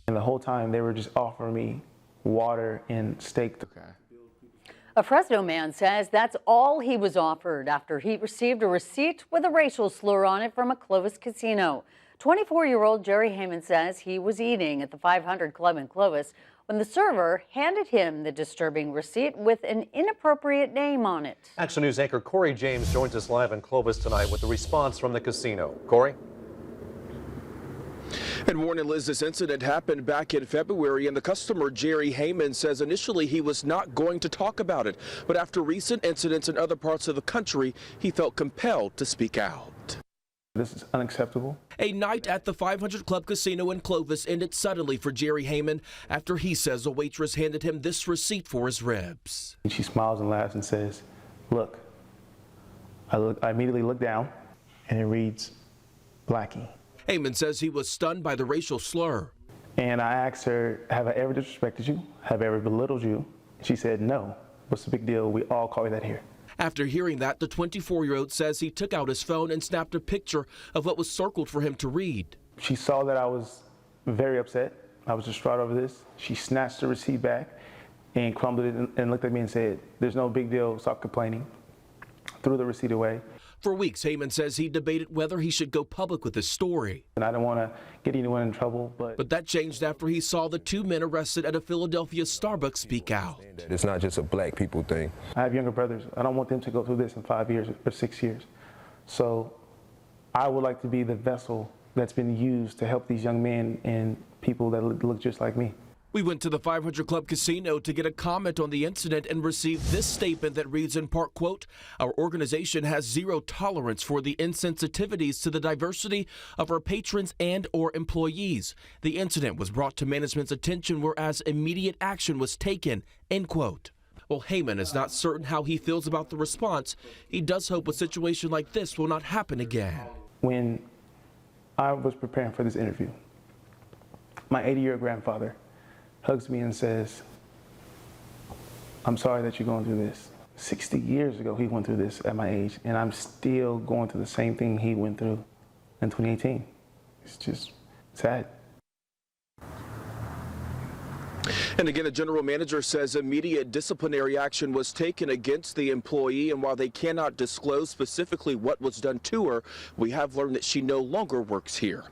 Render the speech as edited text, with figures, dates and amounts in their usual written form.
And the whole time they were just offering me water and steak. Okay. A Fresno man says that's all he was offered after he received a receipt with a racial slur on it from a Clovis casino. 24-year-old Jerry Heyman says he was eating at the 500 Club in Clovis when the server handed him the disturbing receipt with an inappropriate name on it. Action News anchor Corey James joins us live in Clovis tonight with the response from the casino. Corey? And Warren and Liz, this incident happened back in February, and the customer, Jerry Heyman, says initially he was not going to talk about it. But after recent incidents in other parts of the country, he felt compelled to speak out. This is unacceptable. A night at the 500 Club Casino in Clovis ended suddenly for Jerry Heyman after he says a waitress handed him this receipt for his ribs. She smiles and laughs and says, look. I immediately look down and it reads, Blackie. Heyman says he was stunned by the racial slur. And I asked her, have I ever disrespected you? Have I ever belittled you? She said, no. What's the big deal? We all call you that here. After hearing that, the 24-year-old says he took out his phone and snapped a picture of what was circled for him to read. She saw that I was very upset. I was distraught over this. She snatched the receipt back and crumbled it and looked at me and said, there's no big deal, stop complaining. Threw the receipt away. For weeks, Heyman says he debated whether he should go public with his story. And I don't want to get anyone in trouble, but that changed after he saw the two men arrested at a Philadelphia Starbucks speak out. It's not just a black people thing. I have younger brothers. I don't want them to go through this in 5 years or 6 years. So I would like to be the vessel that's been used to help these young men and people that look just like me. We went to the 500 Club Casino to get a comment on the incident and received this statement that reads in part, quote, our organization has zero tolerance for the insensitivities to the diversity of our patrons and or employees. The incident was brought to management's attention whereas immediate action was taken, end quote. While Heyman is not certain how he feels about the response, he does hope a situation like this will not happen again. When I was preparing for this interview, my 80-year-old grandfather hugs me and says, I'm sorry that you're going through this. 60 years ago, he went through this at my age, and I'm still going through the same thing he went through in 2018. It's just sad. And again, the general manager says immediate disciplinary action was taken against the employee, and while they cannot disclose specifically what was done to her, we have learned that she no longer works here.